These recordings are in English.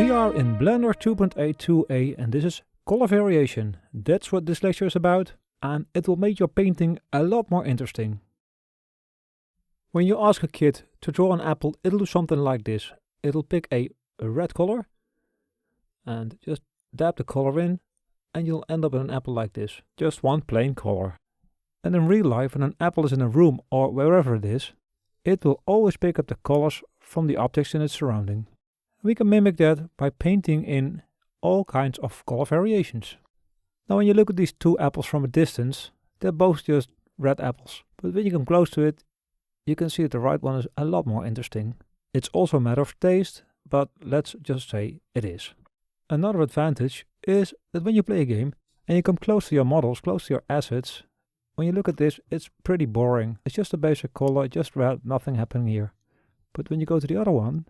We are in Blender 2.8.2a and this is color variation. That's what this lecture is about, and it will make your painting a lot more interesting. When you ask a kid to draw an apple, it'll do something like this. It'll pick a red color and just dab the color in, and you'll end up with an apple like this. Just one plain color. And in real life, when an apple is in a room or wherever it is, it will always pick up the colors from the objects in its surrounding. We can mimic that by painting in all kinds of color variations. Now when you look at these two apples from a distance, they're both just red apples. But when you come close to it, you can see that the right one is a lot more interesting. It's also a matter of taste, but let's just say it is. Another advantage is that when you play a game and you come close to your models, close to your assets, when you look at this, it's pretty boring. It's just a basic color, just red, nothing happening here. But when you go to the other one,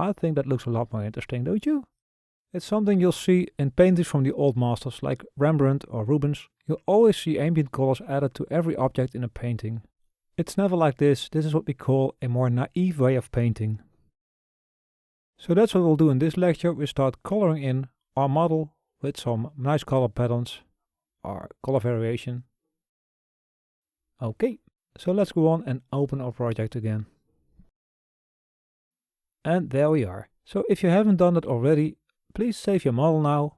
I think that looks a lot more interesting, don't you? It's something you'll see in paintings from the old masters like Rembrandt or Rubens. You'll always see ambient colors added to every object in a painting. It's never like this. This is what we call a more naive way of painting. So that's what we'll do in this lecture. We start coloring in our model with some nice color patterns, our color variation. Okay, so let's go on and open our project again. And there we are. So if you haven't done it already, please save your model now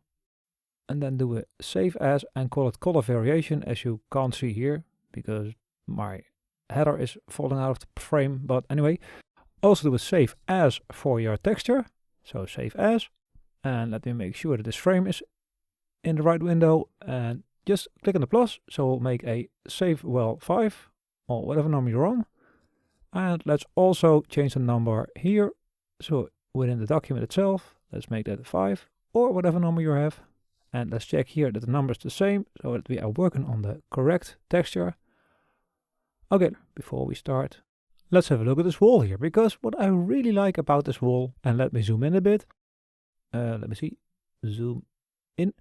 and then do a save as and call it color variation, as you can't see here because my header is falling out of the frame. But anyway, also do a save as for your texture. So save as, and let me make sure that this frame is in the right window, and just click on the plus. So we'll make a save well 5 or whatever number you're on. And let's also change the number here. So within the document itself, let's make that 5 or whatever number you have. And let's check here that the number is the same so that we are working on the correct texture. Okay, before we start, let's have a look at this wall here, because what I really like about this wall, and let me zoom in a bit. Let me see, zoom in.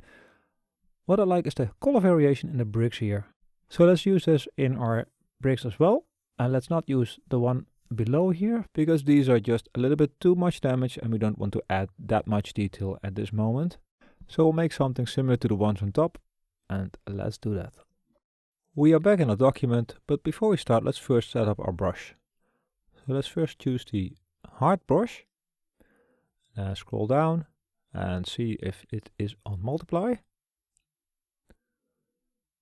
What I like is the color variation in the bricks here. So let's use this in our bricks as well. And let's not use the one below here, because these are just a little bit too much damage and we don't want to add that much detail at this moment. So we'll make something similar to the ones on top, and let's do that. We are back in a document, but before we start, let's first set up our brush. So let's first choose the hard brush, scroll down and see if it is on multiply.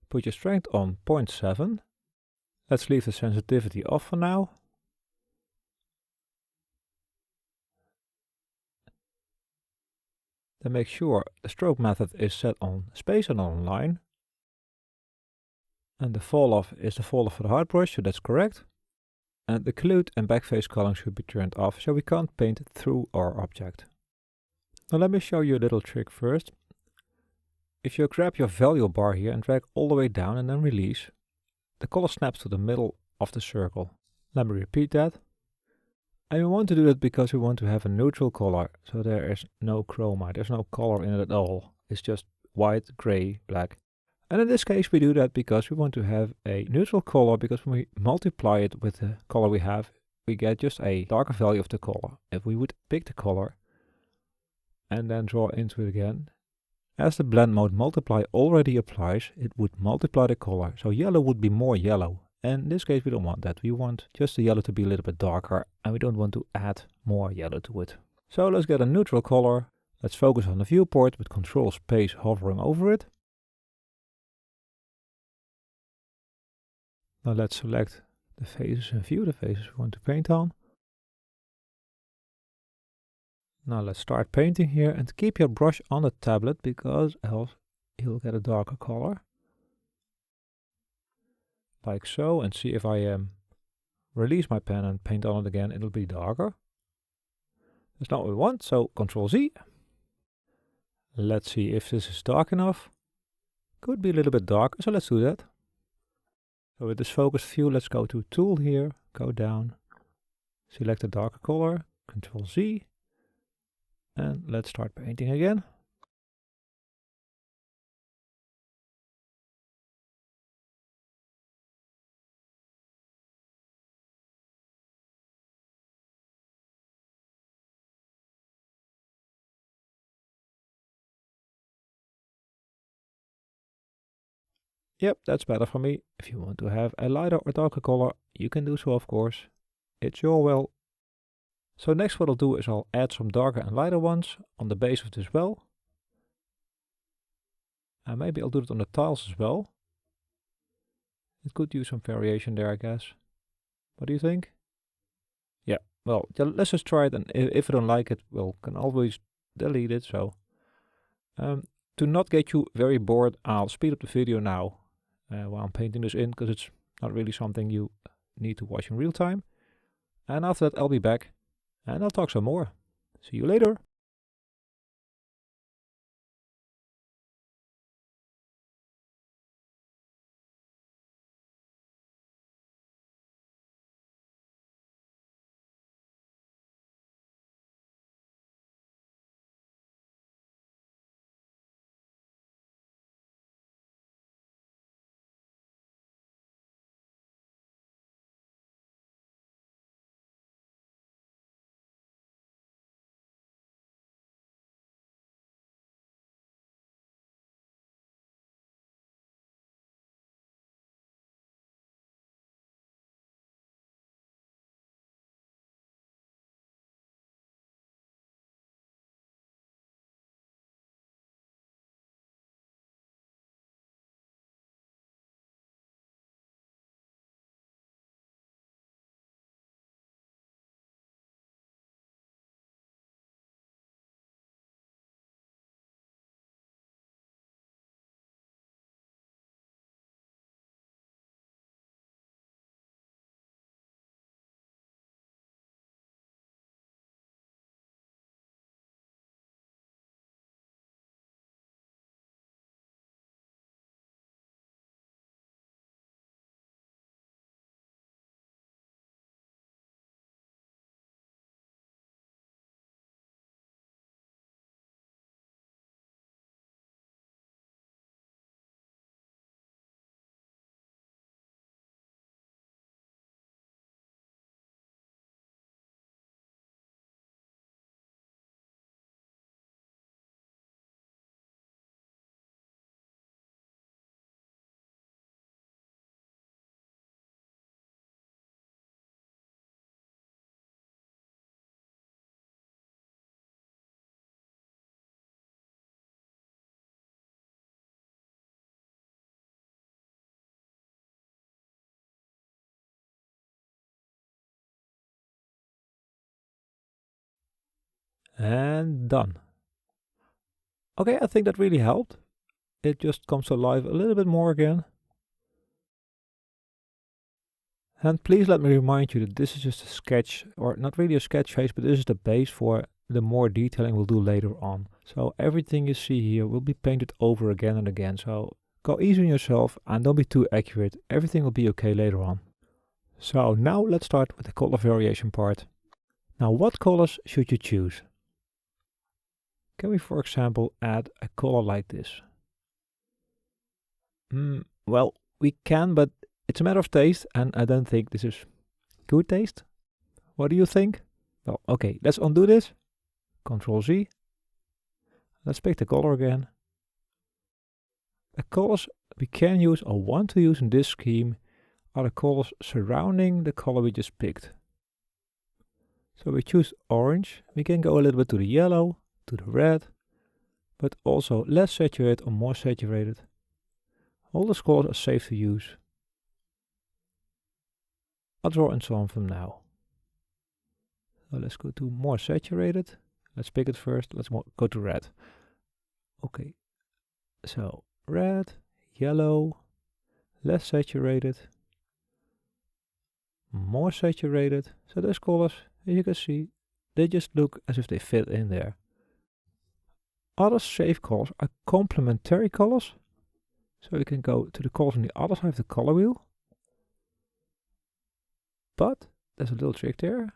Put your strength on 0.7. Let's leave the sensitivity off for now. Then make sure the stroke method is set on space and on line. And the fall off is the fall off for the hard brush, so that's correct. And the collude and backface culling should be turned off, so we can't paint through our object. Now let me show you a little trick first. If you grab your value bar here and drag all the way down and then release, the color snaps to the middle of the circle. Let me repeat that. And we want to do that because we want to have a neutral color, so there is no chroma, there's no color in it at all. It's just white, gray, black. And in this case we do that because we want to have a neutral color, because when we multiply it with the color we have, we get just a darker value of the color. If we would pick the color and then draw into it again, as the blend mode multiply already applies, it would multiply the color. So yellow would be more yellow. And in this case we don't want that. We want just the yellow to be a little bit darker, and we don't want to add more yellow to it. So let's get a neutral color. Let's focus on the viewport with Control Space hovering over it. Now let's select the faces and view, the faces we want to paint on. Now let's start painting here, and keep your brush on the tablet because else you'll get a darker color. Like so, and see if I release my pen and paint on it again, it'll be darker. That's not what we want, so Ctrl Z. Let's see if this is dark enough. Could be a little bit darker, so let's do that. So with this focus view, let's go to Tool here, go down, select a darker color, Ctrl Z, and let's start painting again. Yep, that's better for me. If you want to have a lighter or darker color, you can do so, of course. It's your will. So next what I'll do is I'll add some darker and lighter ones on the base of this well. And maybe I'll do it on the tiles as well. It could use some variation there, I guess. What do you think? Yeah, well, let's just try it, and if I don't like it, well, can always delete it. So to not get you very bored, I'll speed up the video now while I'm painting this in, because it's not really something you need to watch in real time. And after that I'll be back and I'll talk some more. See you later. And done. Okay, I think that really helped. It just comes alive a little bit more again. And please let me remind you that this is just a sketch, or not really a sketch phase, but this is the base for the more detailing we'll do later on. So everything you see here will be painted over again and again. So go easy on yourself and don't be too accurate. Everything will be okay later on. So now let's start with the color variation part. Now what colors should you choose? Can we, for example, add a color like this? Well, we can, but it's a matter of taste, and I don't think this is good taste. What do you think? Well, okay, let's undo this. Ctrl Z. Let's pick the color again. The colors we can use or want to use in this scheme are the colors surrounding the color we just picked. So we choose orange. We can go a little bit to the yellow, to the red, but also less saturated or more saturated. All those colors are safe to use. I'll draw in some of them now. So let's go to more saturated. Let's pick it first. Let's go to red. Okay, so red, yellow, less saturated, more saturated. So those colors, as you can see, they just look as if they fit in there. Other safe colors are complementary colors. So you can go to the colors on the other side of the color wheel. But there's a little trick there.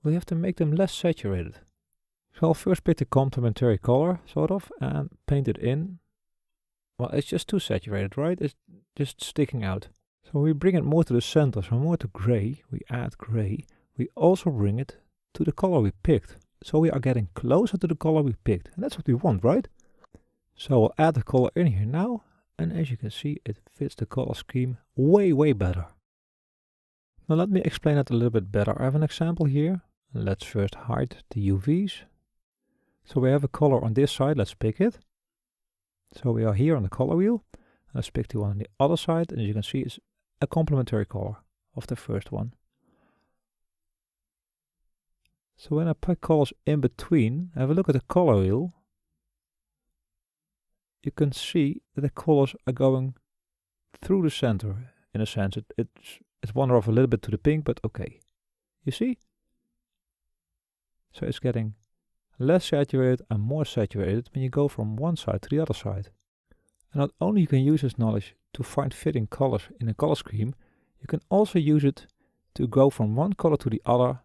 We have to make them less saturated. So I'll first pick the complementary color, sort of, and paint it in. Well, it's just too saturated, right? It's just sticking out. So we bring it more to the center, so more to gray. We add gray. We also bring it to the color we picked. So we are getting closer to the color we picked. And that's what we want, right? So I'll add the color in here now. And as you can see, it fits the color scheme way better. Now let me explain it a little bit better. I have an example here. Let's first hide the UVs. So we have a color on this side, let's pick it. So we are here on the color wheel. Let's pick the one on the other side, and as you can see, it's a complementary color of the first one. So when I pick colors in between, have a look at the color wheel. You can see that the colors are going through the center, in a sense. It's wander off a little bit to the pink, but okay. You see? So it's getting less saturated and more saturated when you go from one side to the other side. And not only you can use this knowledge to find fitting colors in a color scheme, you can also use it to go from one color to the other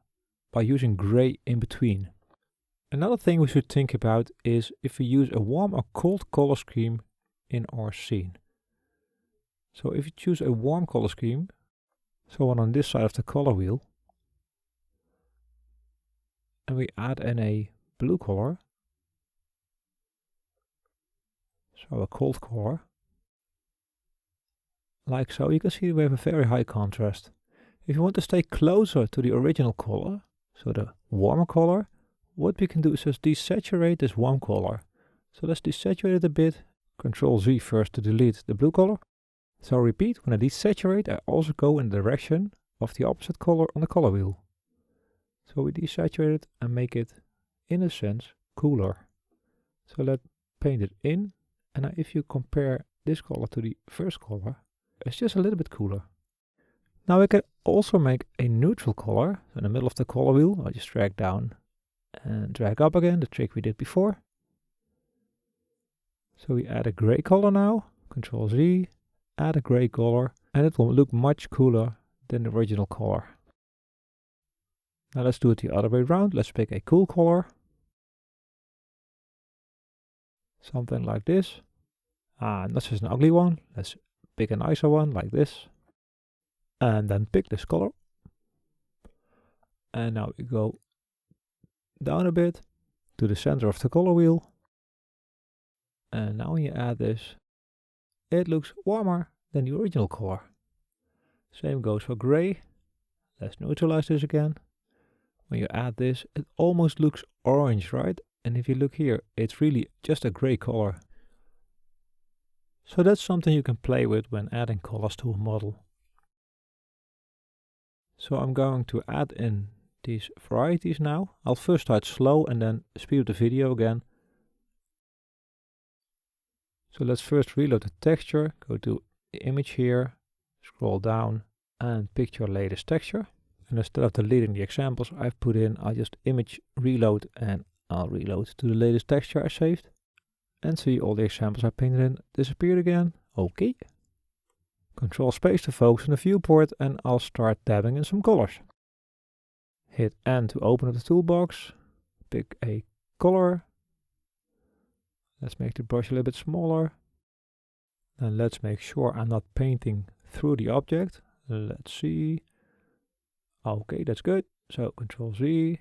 by using gray in between. Another thing we should think about is if we use a warm or cold color scheme in our scene. So if you choose a warm color scheme, so one on this side of the color wheel, and we add in a blue color, so a cold color, like so, you can see we have a very high contrast. If you want to stay closer to the original color, so the warmer color, what we can do is just desaturate this warm color. So let's desaturate it a bit. Control Z first to delete the blue color. So repeat, when I desaturate, I also go in the direction of the opposite color on the color wheel. So we desaturate it and make it, in a sense, cooler. So let's paint it in, and if you compare this color to the first color, it's just a little bit cooler. Now we can also make a neutral color. So in the middle of the color wheel, I just drag down and drag up again, the trick we did before. So we add a gray color now, Control Z, add a gray color, and it will look much cooler than the original color. Now let's do it the other way around. Let's pick a cool color. Something like this. Not just an ugly one. Let's pick a nicer one like this. And then pick this color. And now we go down a bit to the center of the color wheel. And now when you add this, it looks warmer than the original color. Same goes for gray. Let's neutralize this again. When you add this, it almost looks orange, right? And if you look here, it's really just a gray color. So that's something you can play with when adding colors to a model. So I'm going to add in these varieties now. I'll first start slow and then speed up the video again. So let's first reload the texture, go to the image here, scroll down and pick your latest texture. And instead of deleting the examples I've put in, I'll just image reload and I'll reload to the latest texture I saved. And see all the examples I painted in disappeared again. Okay. Control space to focus on the viewport and I'll start dabbing in some colors. Hit N to open up the toolbox. Pick a color. Let's make the brush a little bit smaller. And let's make sure I'm not painting through the object. Let's see. Okay, that's good. So Control Z,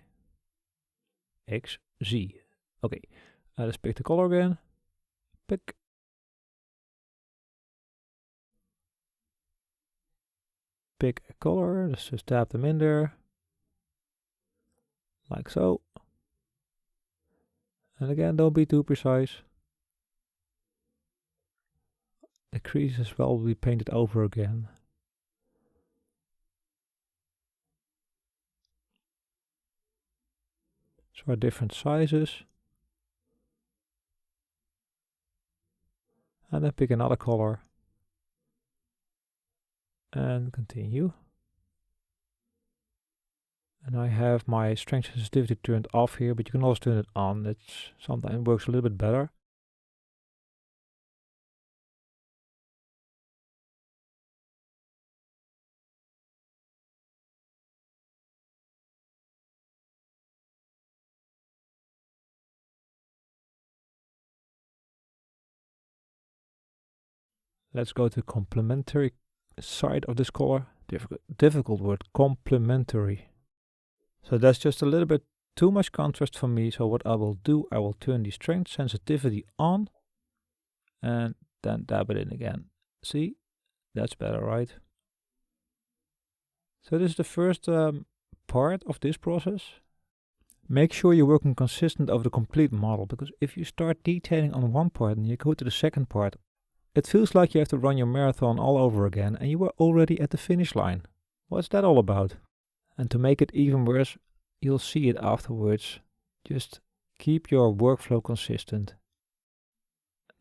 X, Z. Okay, let's pick the color again. Pick. Pick a color. Let's just dab them in there. Like so. And again, don't be too precise. The crease as well will be painted over again. So are different sizes. And then pick another color. And continue. And I have my strength sensitivity turned off here, but you can also turn it on. It sometimes works a little bit better. Let's go to complementary side of this color. Difficult word, complementary. So that's just a little bit too much contrast for me. So what I will do, I will turn the strength sensitivity on and then dab it in again. See? That's better, right? So this is the first part of this process. Make sure you're working consistent over the complete model, because if you start detailing on one part and you go to the second part, it feels like you have to run your marathon all over again and you were already at the finish line. What's that all about? And to make it even worse, you'll see it afterwards. Just keep your workflow consistent.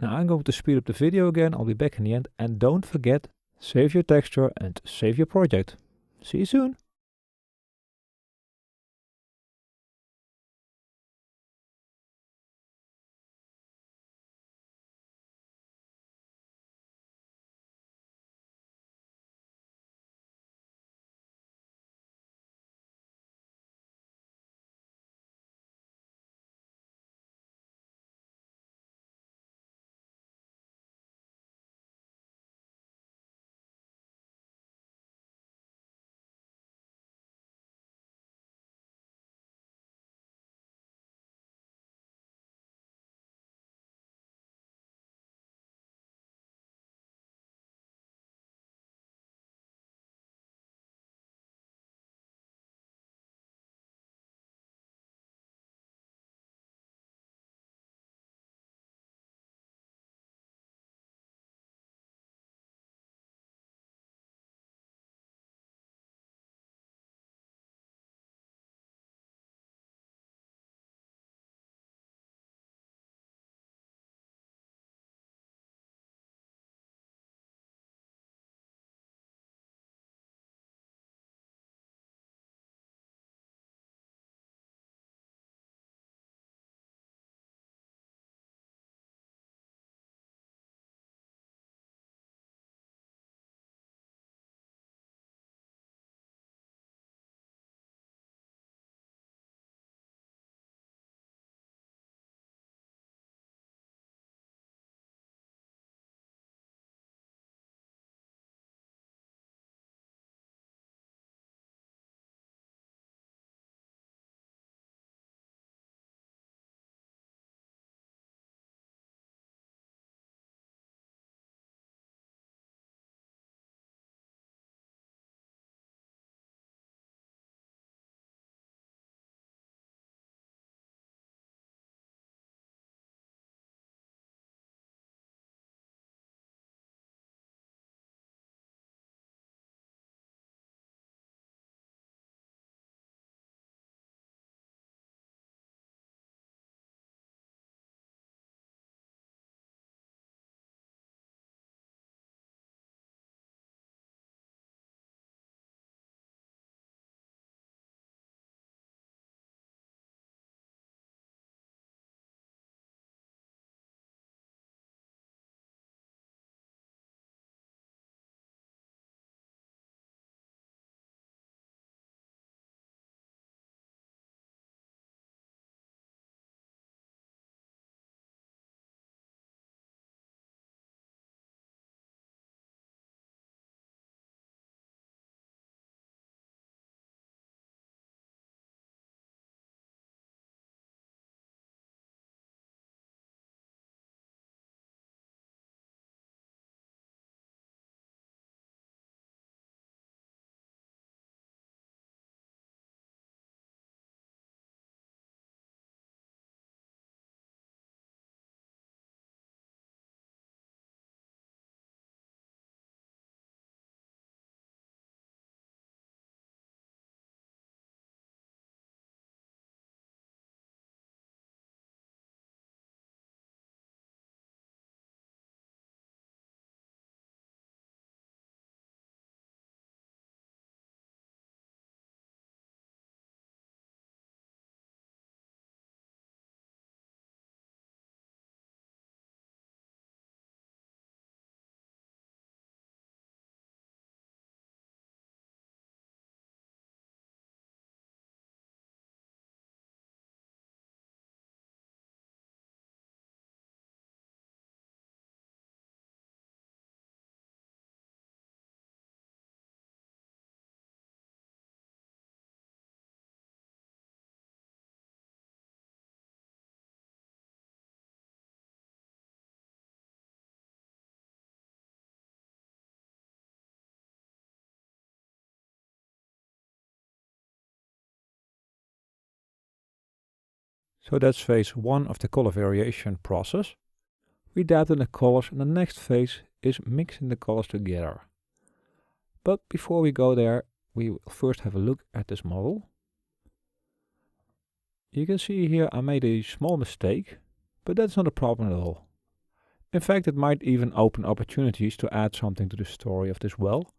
Now I'm going to speed up the video again, I'll be back in the end, and don't forget, save your texture and save your project. See you soon! So that's phase 1 of the color variation process. We dab in the colors, and the next phase is mixing the colors together. But before we go there, we will first have a look at this model. You can see here I made a small mistake, but that's not a problem at all. In fact, it might even open opportunities to add something to the story of this well.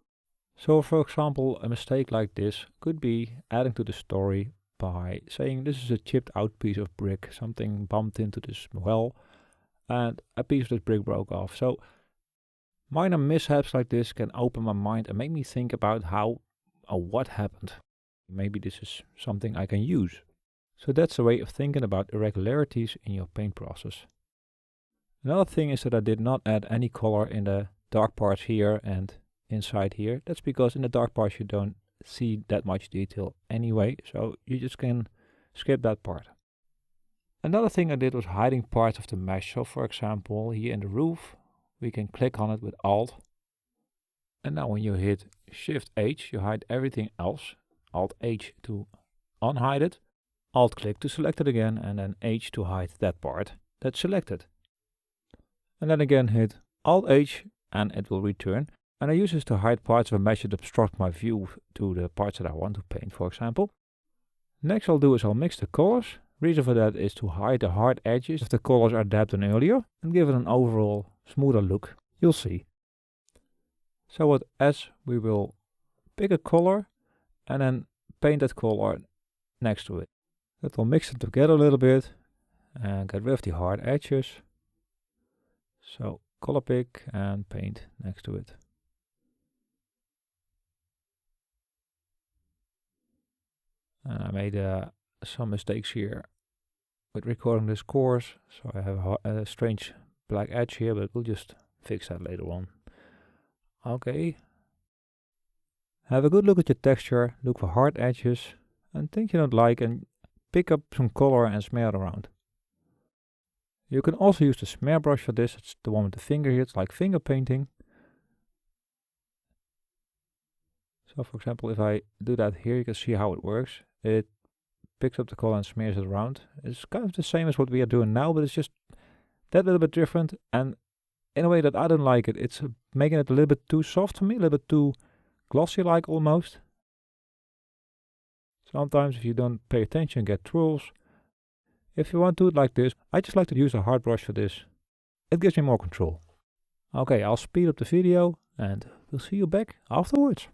So for example, a mistake like this could be adding to the story by saying this is a chipped out piece of brick, something bumped into this well, and a piece of this brick broke off. So minor mishaps like this can open my mind and make me think about how or what happened. Maybe this is something I can use. So that's a way of thinking about irregularities in your paint process. Another thing is that I did not add any color in the dark parts here and inside here. That's because in the dark parts you don't see that much detail anyway, so you just can skip that part. Another thing I did was hiding parts of the mesh. So for example, here in the roof, we can click on it with Alt. And now when you hit Shift H, you hide everything else. Alt H to unhide it. Alt click to select it again, and then H to hide that part that's selected. And then again hit Alt H and it will return. And I use this to hide parts of a mesh that obstruct my view to the parts that I want to paint, for example. Next I'll do is I'll mix the colors. Reason for that is to hide the hard edges if the colors are dabbed in earlier and give it an overall smoother look. You'll see. So as we will pick a color and then paint that color next to it. That will mix it together a little bit and get rid of the hard edges. So color pick and paint next to it. And I made some mistakes here with recording this course, so I have a strange black edge here, but we'll just fix that later on. Okay. Have a good look at your texture, look for hard edges and things you don't like, and pick up some color and smear it around. You can also use the smear brush for this. It's the one with the finger here. It's like finger painting. So for example, if I do that here, you can see how it works. It picks up the color and smears it around. It's kind of the same as what we are doing now, but it's just that little bit different, and in a way that I don't like it. It's making it a little bit too soft for me, a little bit too glossy like almost. Sometimes if you don't pay attention, get twirls. If you want to do it like this, I just like to use a hard brush for this. It gives me more control. Okay, I'll speed up the video and we'll see you back afterwards.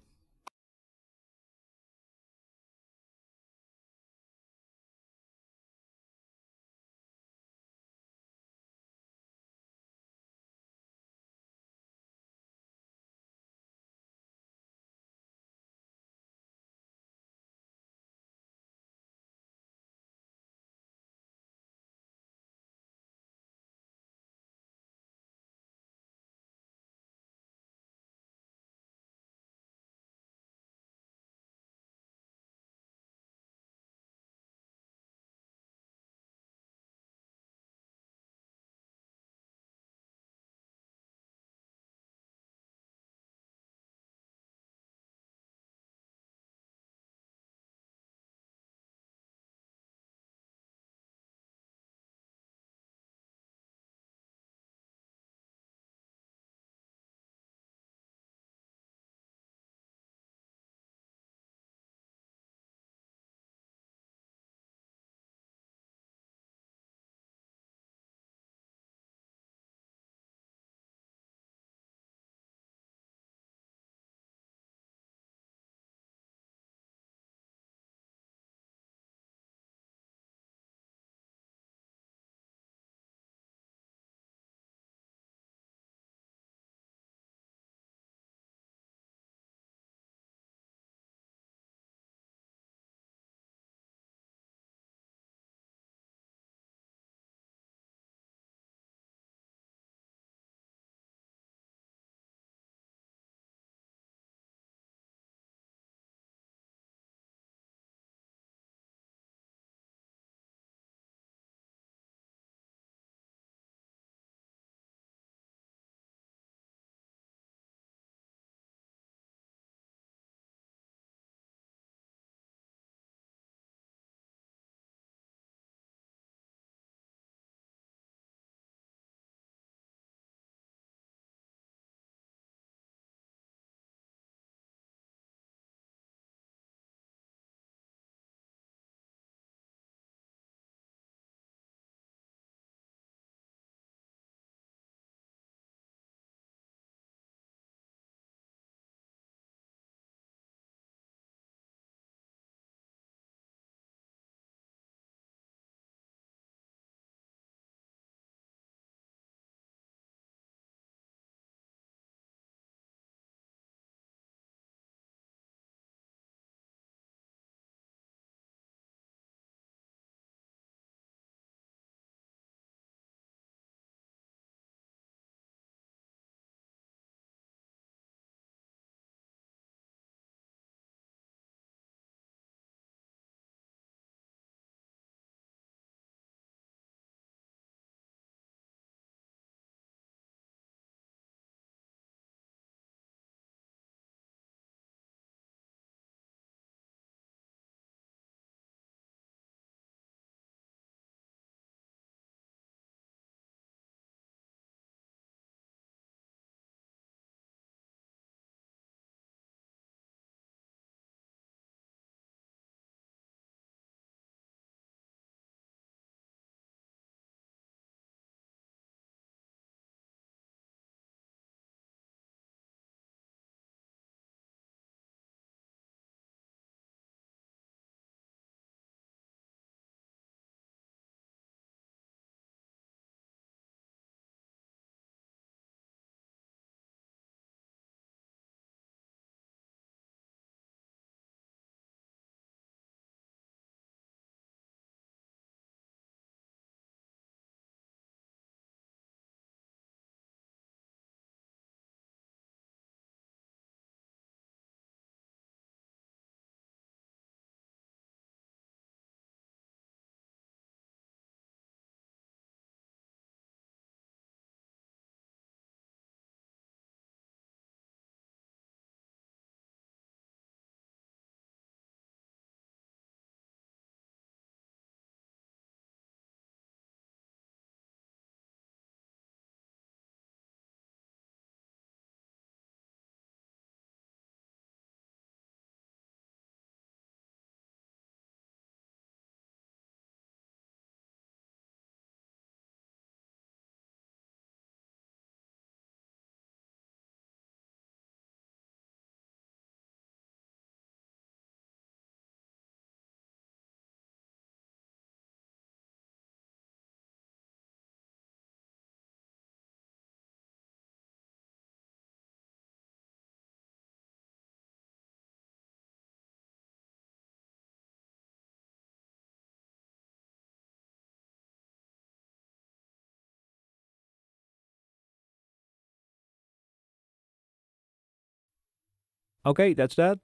Okay, that's that.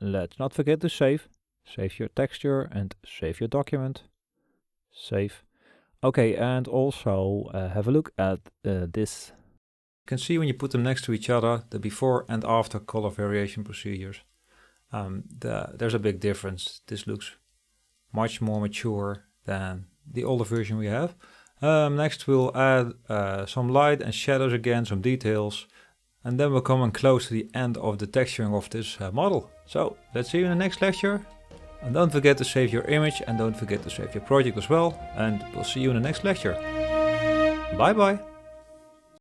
Let's not forget to save. Save your texture and save your document. Save. Okay, and also have a look at this. You can see when you put them next to each other, the before and after color variation procedures. There's a big difference. This looks much more mature than the older version we have. Next we'll add some light and shadows again, some details. And then we'll come close to the end of the texturing of this model. So let's see you in the next lecture. And don't forget to save your image and don't forget to save your project as well. And we'll see you in the next lecture. Bye bye.